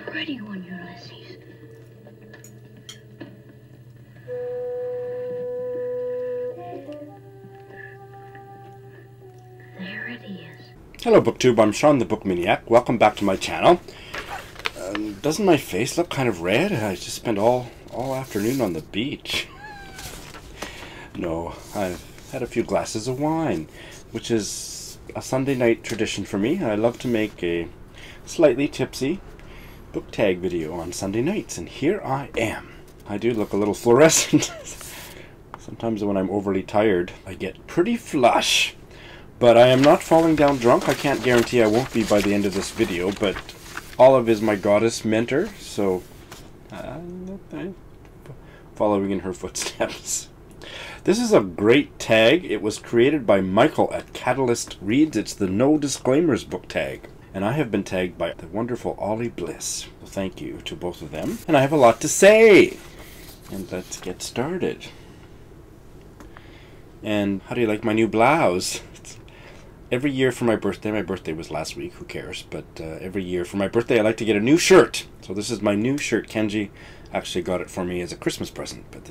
pretty one, Ulysses. There it is. Hello BookTube, I'm Sean the Book Maniac. Welcome back to my channel. Doesn't my face look kind of red? I just spent all afternoon on the beach. No, I've had a few glasses of wine, which is a Sunday night tradition for me. I love to make a slightly tipsy book tag video on Sunday nights, and here I am. I do look a little fluorescent. Sometimes when I'm overly tired, I get pretty flush. But I am not falling down drunk. I can't guarantee I won't be by the end of this video, but Olive is my goddess mentor, so I'm following in her footsteps. This is a great tag. It was created by Michael at Catalyst Reads. It's the No Disclaimers book tag. And I have been tagged by the wonderful Ollie Bliss. So thank you to both of them. And I have a lot to say. And let's get started. And how do you like my new blouse? Every year for my birthday was last week, who cares, but every year for my birthday I like to get a new shirt. So this is my new shirt. Kenji actually got it for me as a Christmas present, but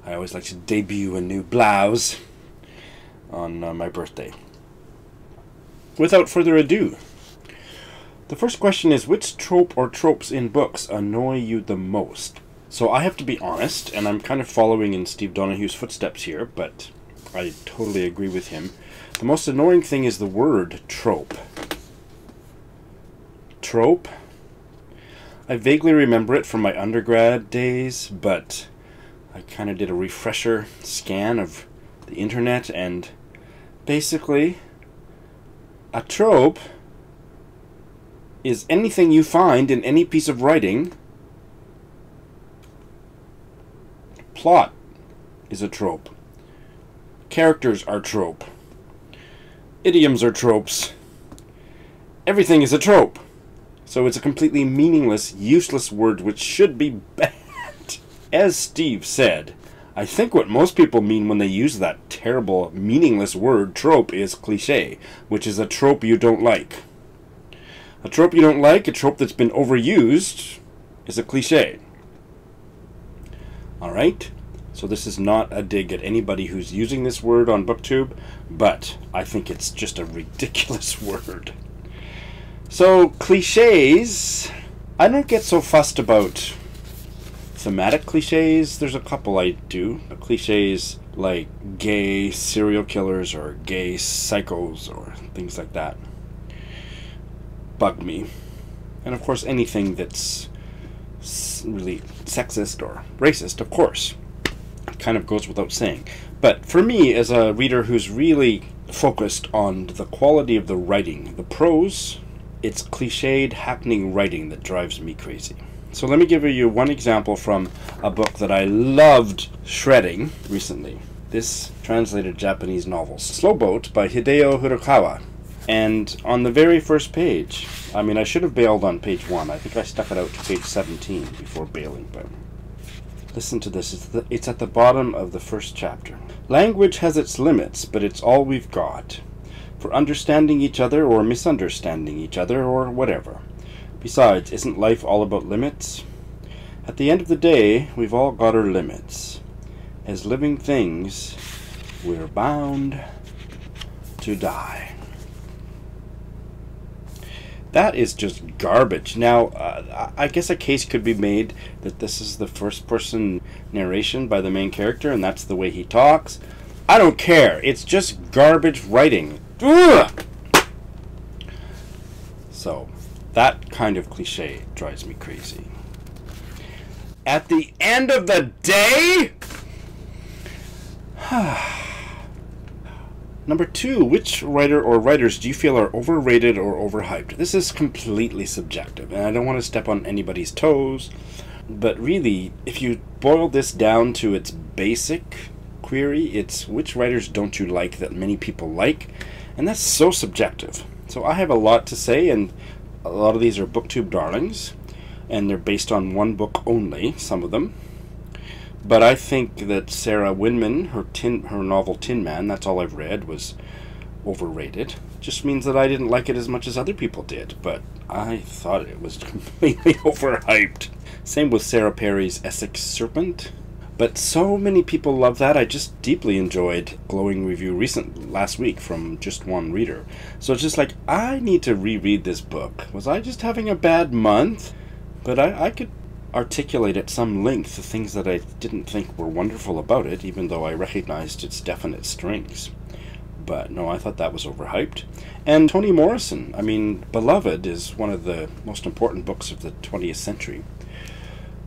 I always like to debut a new blouse on my birthday. Without further ado, the first question is, which trope or tropes in books annoy you the most? So I have to be honest, and I'm kind of following in Steve Donahue's footsteps here, but I totally agree with him. The most annoying thing is the word trope. Trope? I vaguely remember it from my undergrad days, but I kind of did a refresher scan of the internet, and basically a trope is anything you find in any piece of writing. Plot is a trope. Characters are trope. Idioms are tropes. Everything is a trope. So it's a completely meaningless, useless word which should be banned. As Steve said, I think what most people mean when they use that terrible, meaningless word trope is cliché, which is a trope you don't like. A trope you don't like, a trope that's been overused, is a cliché. Alright? So this is not a dig at anybody who's using this word on BookTube, but I think it's just a ridiculous word. So, cliches, I don't get so fussed about thematic cliches. There's a couple I do. Cliches like gay serial killers or gay psychos or things like that bug me. And of course anything that's really sexist or racist, of course. Kind of goes without saying. But for me, as a reader who's really focused on the quality of the writing, the prose, it's cliched, hackneyed writing that drives me crazy. So let me give you one example from a book that I loved shredding recently. This translated Japanese novel, Slow Boat by Hideo Furukawa. And on the very first page, I mean, I should have bailed on page 1. I think I stuck it out to page 17 before bailing, but listen to this. It's at the bottom of the first chapter. Language has its limits, but it's all we've got for understanding each other or misunderstanding each other or whatever. Besides, isn't life all about limits? At the end of the day, we've all got our limits. As living things, we're bound to die. That is just garbage. Now, I guess a case could be made that this is the first-person narration by the main character, and that's the way he talks. I don't care. It's just garbage writing. Ugh! So, that kind of cliche drives me crazy. At the end of the day? Number 2, which writer or writers do you feel are overrated or overhyped? This is completely subjective, and I don't want to step on anybody's toes, but really, if you boil this down to its basic query, it's which writers don't you like that many people like, and that's so subjective. So I have a lot to say, and a lot of these are BookTube darlings, and they're based on one book only, some of them. But I think that Sarah Winman, her novel Tin Man, that's all I've read, was overrated. just means that I didn't like it as much as other people did, but I thought it was completely overhyped. Same with Sarah Perry's Essex Serpent. But so many people love that. I just deeply enjoyed glowing review last week from just one reader. So it's just like, I need to reread this book. Was I just having a bad month? But I could articulate at some length the things that I didn't think were wonderful about it, even though I recognized its definite strengths. But no, I thought that was overhyped. And Toni Morrison, I mean, Beloved is one of the most important books of the 20th century.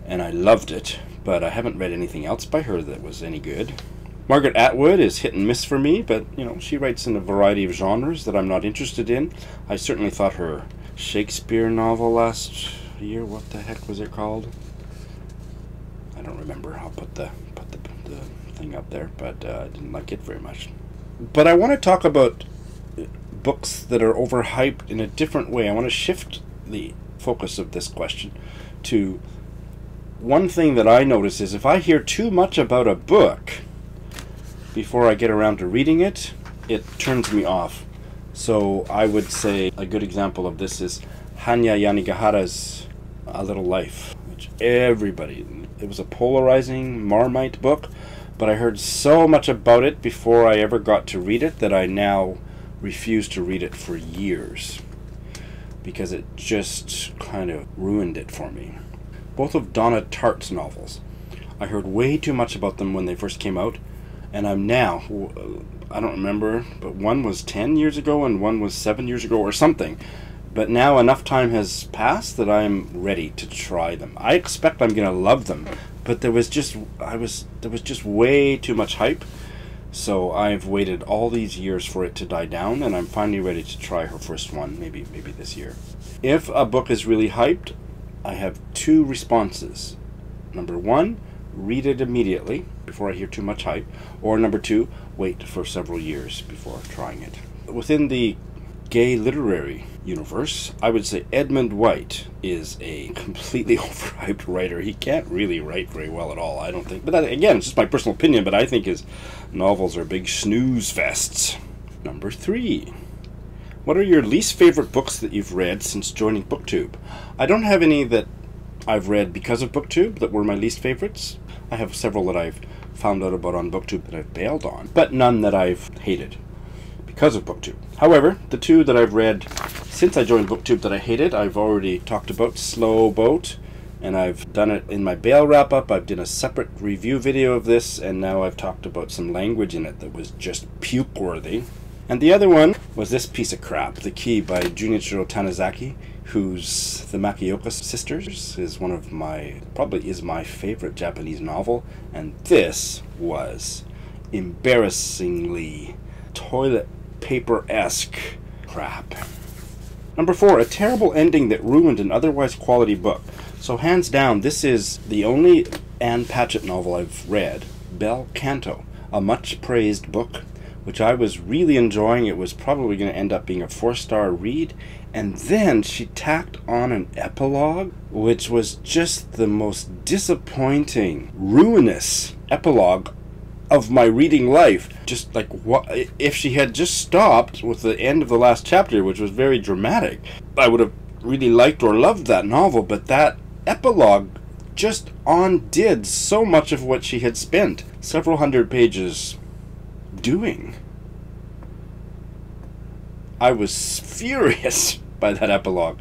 And I loved it, but I haven't read anything else by her that was any good. Margaret Atwood is hit and miss for me, but, you know, she writes in a variety of genres that I'm not interested in. I certainly thought her Shakespeare novel last year, what the heck was it called? I don't remember. I'll put the thing up there, but I didn't like it very much. But I want to talk about books that are overhyped in a different way. I want to shift the focus of this question to one thing that I notice is if I hear too much about a book before I get around to reading it, it turns me off. So I would say a good example of this is HANYA YANAGIHARA's A Little Life, which it was a polarizing Marmite book, but I heard so much about it before I ever got to read it that I now refuse to read it for years because it just kind of ruined it for me. Both of Donna Tartt's novels, I heard way too much about them when they first came out, and I'm now, I don't remember, but one was 10 years ago and one was 7 years ago or something. But now enough time has passed that I'm ready to try them. I expect I'm going to love them, but there was just way too much hype. So I've waited all these years for it to die down, and I'm finally ready to try her first one, maybe this year. If a book is really hyped, I have two responses. Number one, read it immediately before I hear too much hype. Or number two, wait for several years before trying it. Within the gay literary universe, I would say Edmund White is a completely overhyped writer. He can't really write very well at all, I don't think. But that, again, it's just my personal opinion, but I think his novels are big snooze fests. Number three. What are your least favorite books that you've read since joining BookTube? I don't have any that I've read because of BookTube that were my least favorites. I have several that I've found out about on BookTube that I've bailed on, but none that I've hated because of BookTube. However, the two that I've read since I joined BookTube that I hated, I've already talked about. Slow Boat, and I've done it in my bail wrap-up. I've done a separate review video of this, and now I've talked about some language in it that was just puke-worthy. And the other one was this piece of crap, The Key by Junichiro Tanizaki, who's The Makioka Sisters is one of probably is my favorite Japanese novel, and this was embarrassingly toilet paper-esque crap. Number four, a terrible ending that ruined an otherwise quality book. So hands down, this is the only Anne Patchett novel I've read, Bel Canto, a much praised book, which I was really enjoying. It was probably going to end up being a 4-star read, and then she tacked on an epilogue, which was just the most disappointing, ruinous epilogue of my reading life. Just like, what if she had just stopped with the end of the last chapter, which was very dramatic, I would have really liked or loved that novel, but that epilogue just undid so much of what she had spent several hundred pages doing. I was furious by that epilogue.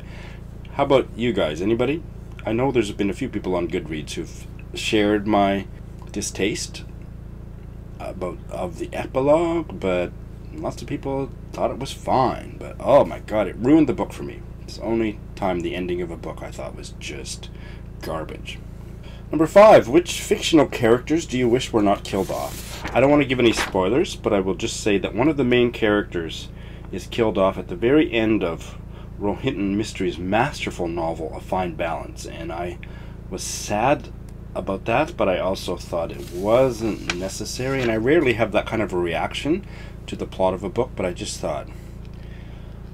How about you guys? Anybody? I know there's been a few people on Goodreads who've shared my distaste of the epilogue, but lots of people thought it was fine. But oh my god, it ruined the book for me. It's the only time the ending of a book I thought was just garbage. Number five, which fictional characters do you wish were not killed off? I don't want to give any spoilers, but I will just say that one of the main characters is killed off at the very end of Rohinton Mystery's masterful novel, A Fine Balance, and I was sad about that, but I also thought it wasn't necessary, and I rarely have that kind of a reaction to the plot of a book, but I just thought,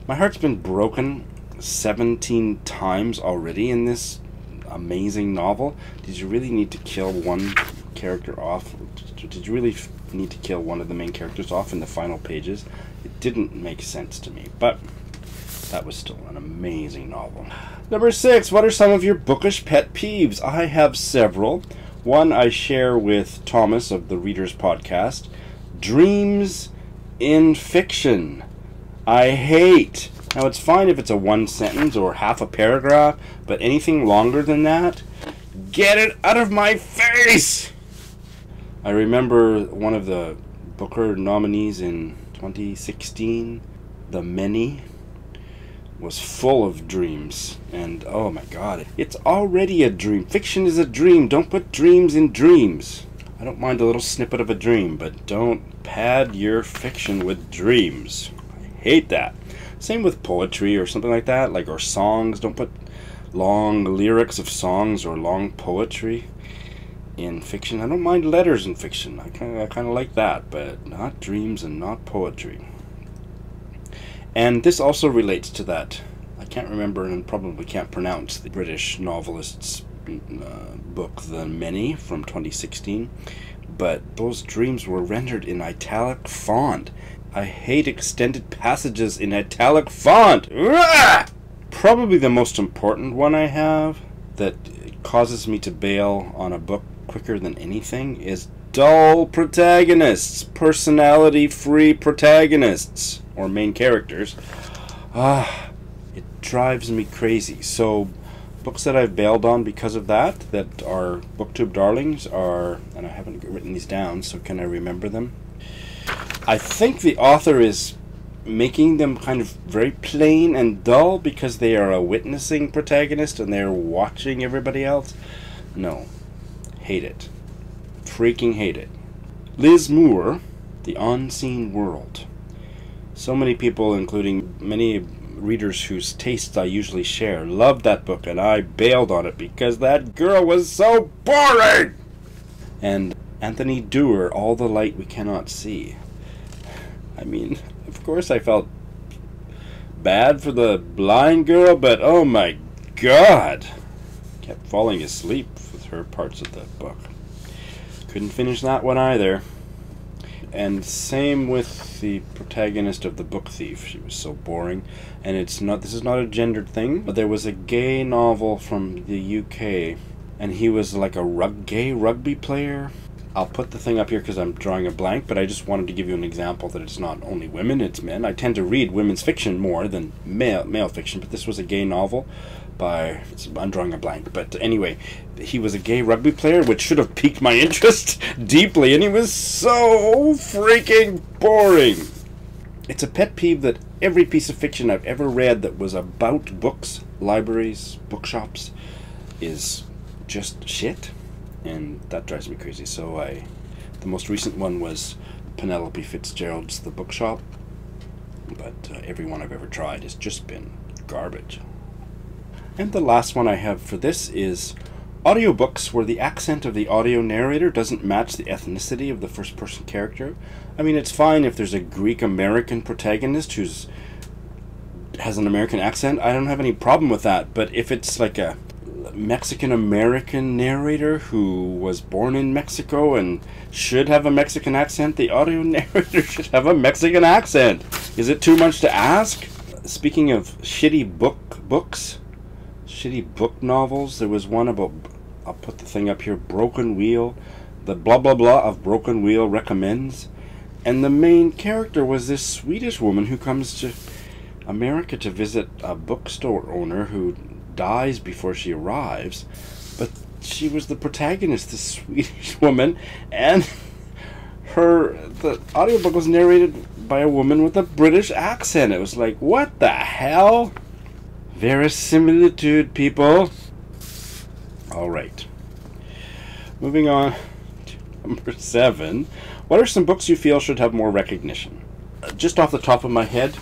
my heart's been broken 17 times already in this amazing novel. Did you really need to kill one character off? Did you really need to kill one of the main characters off in the final pages? It didn't make sense to me, but that was still an amazing novel. Number 6, what are some of your bookish pet peeves? I have several. One I share with Thomas of the Readers Podcast. Dreams in fiction. I hate. Now, it's fine if it's a one sentence or half a paragraph, but anything longer than that, get it out of my face! I remember one of the Booker nominees in 2016, The Many, was full of dreams, and oh my god, it's already a dream. Fiction is a dream. Don't put dreams in dreams. I don't mind a little snippet of a dream, but don't pad your fiction with dreams. I hate that. Same with poetry or something like that, or songs. Don't put long lyrics of songs or long poetry in fiction. I don't mind letters in fiction. I kind of like that, but not dreams and not poetry. And this also relates to that. I can't remember and probably can't pronounce the British novelist's book, The Many, from 2016. But those dreams were rendered in italic font. I hate extended passages in italic font. Ugh! Probably the most important one I have that causes me to bail on a book quicker than anything is dull protagonists, personality-free protagonists, or main characters. It drives me crazy. So books that I've bailed on because of that are BookTube darlings are, and I haven't written these down, so can I remember them? I think the author is making them kind of very plain and dull because they are a witnessing protagonist and they're watching everybody else. No. Hate it. Freaking hate it. Liz Moore, The Unseen World. So many people, including many readers whose tastes I usually share, loved that book, and I bailed on it because that girl was so boring! And Anthony Doerr, All the Light We Cannot See. I mean, of course I felt bad for the blind girl, but oh my god! Kept falling asleep with her parts of the book. Couldn't finish that one either. And same with the protagonist of The Book Thief. She was so boring. And this is not a gendered thing, but there was a gay novel from the UK, and he was like a gay rugby player. I'll put the thing up here because I'm drawing a blank, but I just wanted to give you an example that it's not only women, it's men. I tend to read women's fiction more than male fiction, but this was a gay novel I'm drawing a blank. But anyway, he was a gay rugby player, which should have piqued my interest deeply, and he was so freaking boring. It's a pet peeve that every piece of fiction I've ever read that was about books, libraries, bookshops, is just shit. And that drives me crazy. So the most recent one was Penelope Fitzgerald's The Bookshop. But every one I've ever tried has just been garbage. And the last one I have for this is audiobooks where the accent of the audio narrator doesn't match the ethnicity of the first-person character. I mean, it's fine if there's a Greek-American protagonist who has an American accent. I don't have any problem with that. But if it's like a Mexican-American narrator who was born in Mexico and should have a Mexican accent, the audio narrator should have a Mexican accent. Is it too much to ask? Speaking of shitty books, shitty book novels, there was one about, I'll put the thing up here, Broken Wheel. The blah blah blah of Broken Wheel recommends. And the main character was this Swedish woman who comes to America to visit a bookstore owner who dies before she arrives, but she was the protagonist, this Swedish woman, and the audiobook was narrated by a woman with a British accent. It was like, what the hell? Verisimilitude, people. Alright. Moving on to number 7. What are some books you feel should have more recognition? Just off the top of my head,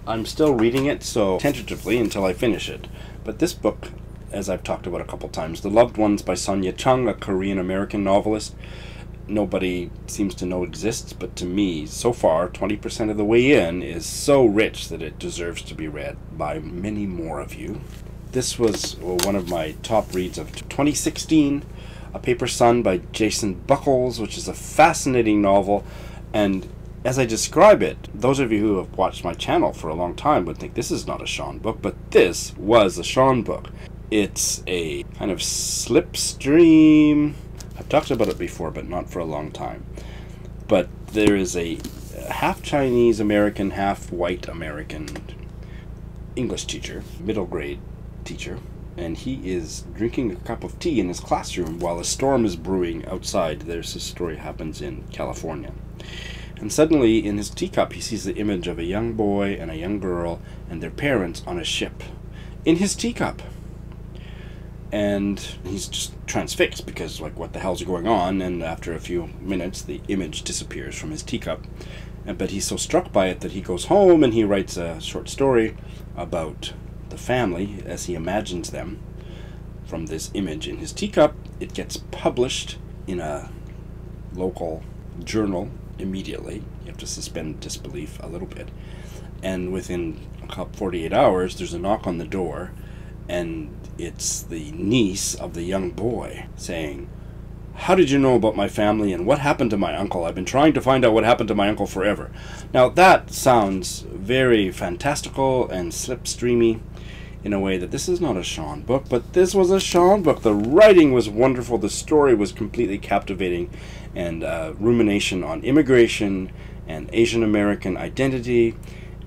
I'm still reading it, so tentatively until I finish it. But this book, as I've talked about a couple times, The Loved Ones by Sonia Chung, a Korean-American novelist, nobody seems to know exists, but to me, so far, 20% of the way in is so rich that it deserves to be read by many more of you. This was one of my top reads of 2016, A Paper Sun by Jason Buckles, which is a fascinating novel, and as I describe it, those of you who have watched my channel for a long time would think this is not a Sean book, but this was a Sean book. It's a kind of slipstream. I've talked about it before, but not for a long time. But there is a half Chinese American, half white American English teacher, middle grade teacher, and he is drinking a cup of tea in his classroom while a storm is brewing outside. There's this story happens in California. And suddenly, in his teacup, he sees the image of a young boy and a young girl and their parents on a ship. In his teacup. And he's just transfixed because, like, what the hell's going on? And after a few minutes, the image disappears from his teacup. But he's so struck by it that he goes home and he writes a short story about the family as he imagines them from this image in his teacup. It gets published in a local journal immediately. You have to suspend disbelief a little bit. And within 48 hours, there's a knock on the door, and it's the niece of the young boy saying, "How did you know about my family and what happened to my uncle? I've been trying to find out what happened to my uncle forever." Now that sounds very fantastical and slipstreamy in a way that this is not a Sean book, but this was a Sean book. The writing was wonderful. The story was completely captivating, and rumination on immigration and Asian American identity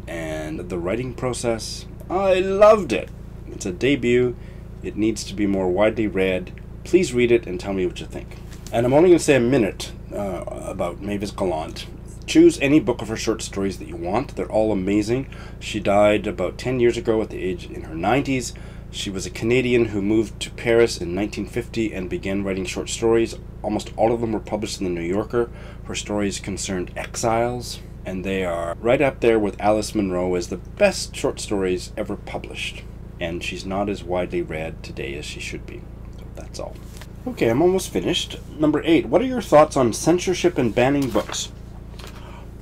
and the writing process. I loved it. It's a debut. It needs to be more widely read. Please read it and tell me what you think. And I'm only going to say a minute about Mavis Gallant. Choose any book of her short stories that you want. They're all amazing. She died about 10 years ago at the age in her 90s. She was a Canadian who moved to Paris in 1950 and began writing short stories. Almost all of them were published in the New Yorker. Her stories concerned exiles, and they are right up there with Alice Munro as the best short stories ever published. And she's not as widely read today as she should be. So that's all. Okay, I'm almost finished. Number 8. What are your thoughts on censorship and banning books?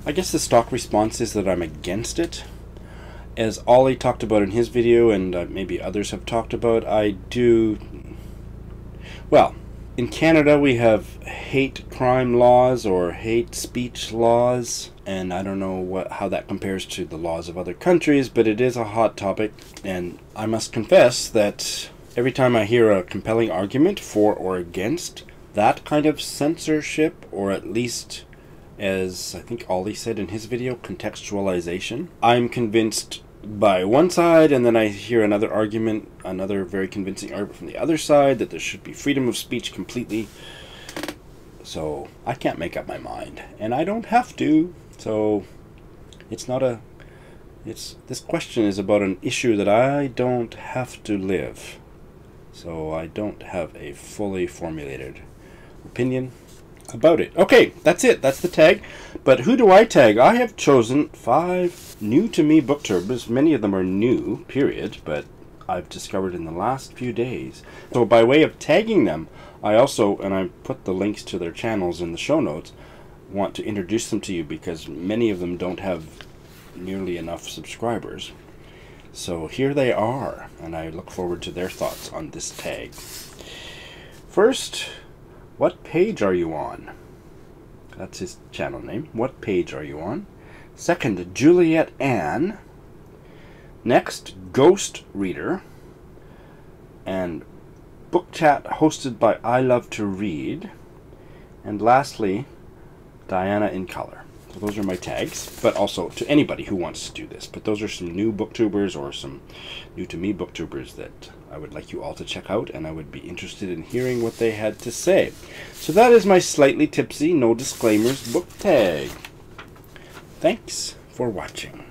I guess the stock response is that I'm against it. As Ollie talked about in his video, and maybe others have talked about, I do... Well, in Canada we have hate crime laws or hate speech laws, and I don't know how that compares to the laws of other countries, but it is a hot topic, and I must confess that every time I hear a compelling argument for or against that kind of censorship, or at least, as I think Ollie said in his video, contextualization, I'm convinced by one side, and then I hear another argument, another very convincing argument from the other side, that there should be freedom of speech completely. So I can't make up my mind, and I don't have to. So it's not a... this question is about an issue that I don't have to live. So I don't have a fully formulated opinion about it. Okay, that's it. That's the tag. But who do I tag? I have chosen 5 new to me booktubers. Many of them are new, period, but I've discovered in the last few days. So by way of tagging them, I also, and I put the links to their channels in the show notes, want to introduce them to you because many of them don't have nearly enough subscribers. So here they are, and I look forward to their thoughts on this tag. First, what page are you on? That's his channel name. What page are you on? Second, Juliet Ann. Next, Ghost Reader. And Book Chat hosted by I Love to Read. And lastly, Diana in Color. So those are my tags, but also to anybody who wants to do this. But those are some new booktubers or some new to me booktubers that I would like you all to check out, and I would be interested in hearing what they had to say. So that is my slightly tipsy, no disclaimers book tag. Thanks for watching.